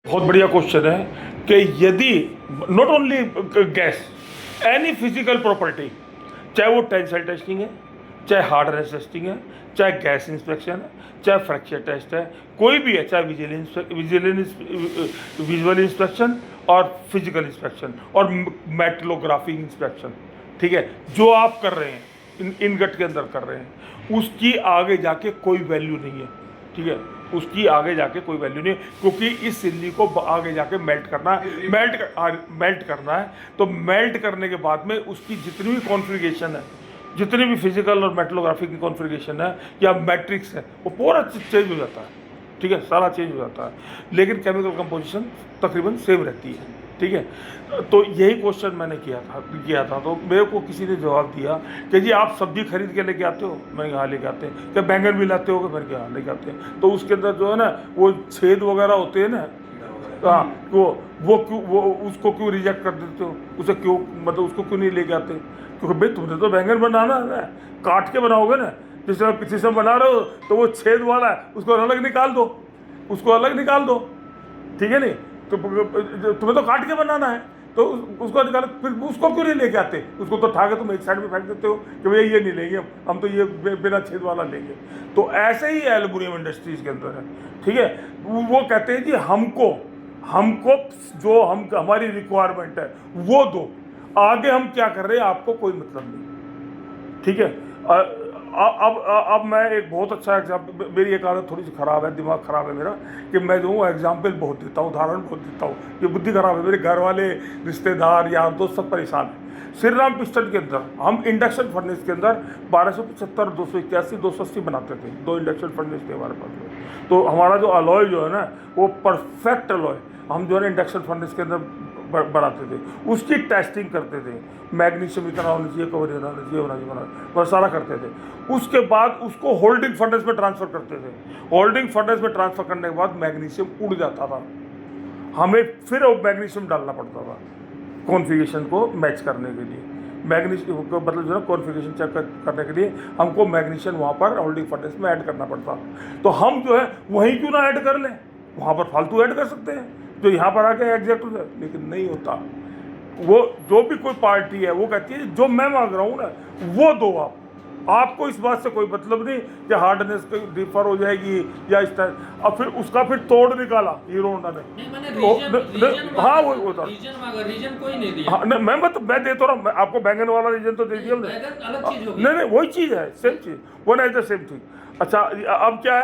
बहुत बढ़िया क्वेश्चन है कि यदि not only gas, any physical property, चाहे वो टेंसाइल टेस्टिंग है, चाहे हार्डनेस टेस्टिंग है, चाहे गैस इंस्पेक्शन है, चाहे फ्रैक्चर टेस्ट है, कोई भी है, चाहे विजुअल इंस्पेक्शन और फिजिकल इंस्पेक्शन और मेटलोग्राफी इंस्पेक्शन, ठीक है, जो आप कर रहे हैं इनगट के अंदर कर रहे हैं, उसकी आगे जाके कोई वैल्यू नहीं है, ठीक है, उसकी आगे जाके कोई वैल्यू नहीं, क्योंकि इस सिल्ली को आगे जाके मेल्ट करना है, मेल्ट करना है। तो मेल्ट करने के बाद में उसकी जितनी भी कॉन्फ़िगरेशन है, जितनी भी फिजिकल और मेटलोग्राफी की कॉन्फ़िगरेशन है या मैट्रिक्स है, वो पूरा चेंज हो जाता है, ठीक है, सारा चेंज हो जाता है, लेकिन केमिकल कंपोजिशन तकरीबन सेम रहती है, ठीक है। तो यही क्वेश्चन मैंने किया था तो मेरे को किसी ने जवाब दिया कि जी आप सब्जी खरीद के लेके आते हो, मैंने कहा लेके आते हैं। क्या बैंगन भी लाते हो? मैंने कहा लेके आते हैं। तो उसके अंदर जो है ना वो छेद वगैरह होते हैं ना, हाँ, वो उसको क्यों रिजेक्ट कर देते हो? उसे क्यों, मतलब उसको क्यों नहीं लेके आते? क्योंकि भाई तुमने तो बैंगन बनाना है, काट के बनाओगे ना, जिस समय किसी से बना रहे हो तो वो छेद वाला है उसको अलग निकाल दो, उसको अलग निकाल दो, ठीक है। नहीं तो तुम्हें तो काट के बनाना है, तो उसको निकालो, फिर उसको क्यों नहीं लेके आते? उसको तो उठा के तुम एक साइड में फेंक देते हो कि भैया ये नहीं लेंगे हम तो ये बिना छेद वाला लेंगे। तो ऐसे ही एल्युमिनियम इंडस्ट्रीज के अंदर है, ठीक है। वो कहते हैं कि हमको जो हमारी रिक्वायरमेंट है वो दो, आगे हम क्या कर रहे हैं आपको कोई मतलब नहीं, ठीक है। अब मैं एक बहुत अच्छा एग्जाम्पल, मेरी एक आदत थोड़ी सी ख़राब है, दिमाग ख़राब है मेरा, कि मैं जो हूँ एग्जाम्पल बहुत देता हूँ, उदाहरण बहुत देता हूँ, ये बुद्धि ख़राब है। मेरे घर वाले, रिश्तेदार, यार दोस्त सब परेशान हैं। श्री राम पिस्टन के अंदर हम इंडक्शन फर्नेस के अंदर 1275, 281, 280 बनाते थे, 2 इंडक्शन फर्नेस थे हमारे पास में। तो हमारा जो अलॉय जो है ना वो परफेक्ट अलॉय हम जो है ना इंडक्शन फर्नेस के अंदर बनाते थे, उसकी टेस्टिंग करते थे, मैग्नीशियम इतना होना चाहिए, कवर होना चाहिए, वह सारा करते थे। उसके बाद उसको होल्डिंग फर्नेस में ट्रांसफ़र करते थे। होल्डिंग फर्नेस में ट्रांसफ़र करने के बाद मैग्नीशियम उड़ जाता था, हमें फिर मैग्नीशियम डालना पड़ता था कॉन्फ़िगरेशन को मैच करने के लिए। मैग्नीशियम को मतलब जो है कॉन्फ़िगरेशन चेक करने के लिए हमको मैग्नीशियम वहाँ पर होल्डिंग फर्नेस में ऐड करना पड़ता। तो हम जो है वहीं क्यों ना ऐड कर लें, वहाँ पर फालतू ऐड कर सकते हैं जो यहाँ पर आके एग्जैक्ट हो जाए, लेकिन नहीं होता। वो जो भी कोई पार्टी है वो कहती है जो मैं मांग रहा हूँ ना वो दो आप, आपको इस बात से कोई मतलब नहीं कि हार्डनेस डिफर हो जाएगी या इस टाइप। अब फिर उसका फिर तोड़ निकाला हीरो होंडा ने। हाँ वो होता रीजन कोई नहीं दिया। हाँ मैं देता रहा हूँ, आपको बैंगन वाला रीजन तो दे दिया हमने। नहीं वही चीज़ है, सेम चीज़, one as the same thing. अच्छा अब क्या है,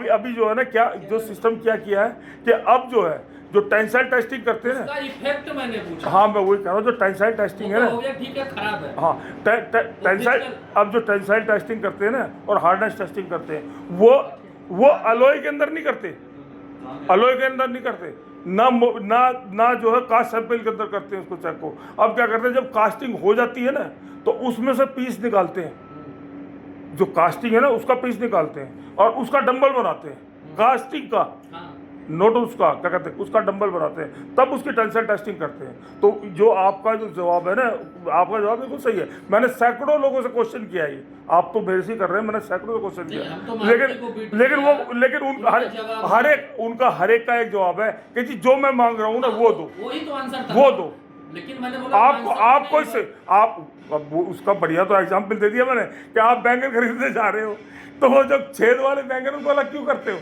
अभी जो है ना, क्या जो सिस्टम क्या किया है कि अब जो है जो टेंसाइल टेस्टिंग करते हैं ना, इफेक्ट मैंने पूछा। हाँ मैं वही कह रहा हूँ, जो टेंसाइल टेस्टिंग है ना, ठीक है, खराब है, हाँ टेंसाइल, अब जो टेंसाइल टेस्टिंग करते हैं ना और हार्डनेस टेस्टिंग करते हैं वो अलॉय के अंदर नहीं करते, अलॉय के अंदर नहीं करते ना जो है कास्ट सैंपल के अंदर करते हैं उसको चेक को। अब क्या करते हैं, जब कास्टिंग हो जाती है ना तो उसमें से पीस निकालते हैं, जो कास्टिंग है ना उसका पीस निकालते हैं और उसका डंबल बनाते हैं, कास्टिंग का, नोट उसका क्या कहते हैं, उसका डंबल बनाते हैं, तब उसकी टेंसाइल टेस्टिंग करते हैं। तो जो आपका जो जवाब है ना, आपका जवाब बिल्कुल सही है। मैंने सैकड़ों लोगों से क्वेश्चन किया है, आप तो मेरे से कर रहे हैं, मैंने सैकड़ों क्वेश्चन किया, लेकिन उनका हर एक का एक जवाब है कि जी जो मैं मांग रहा हूँ ना वो दो, वो दो। लेकिन मैंने बोला आपको इससे उसका बढ़िया तो एग्जाम्पल दे दिया मैंने कि आप बैंगन खरीदने जा रहे हो तो वो जब छेद वाले बैंगन को अलग क्यों करते हो?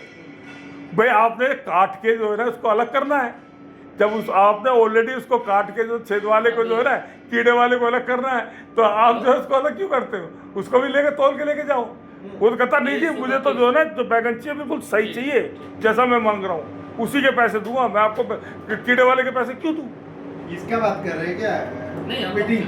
भाई आपने काट के जो है ना उसको अलग करना है, जब आपने ऑलरेडी उसको काट के जो छेद वाले को जो है ना कीड़े वाले को अलग करना है, तो आप जो है उसको अलग क्यों करते हो? उसको भी लेके तोल के लेके जाओ। वो तो कहता नहीं जी मुझे तो जो है ना जो बैगन चाहिए बिल्कुल सही चाहिए, जैसा मैं मांग रहा हूँ उसी के पैसे दूंगा, मैं आपको कीड़े वाले के पैसे क्यों दूँ? इसका बात कर रहे हैं क्या? नहीं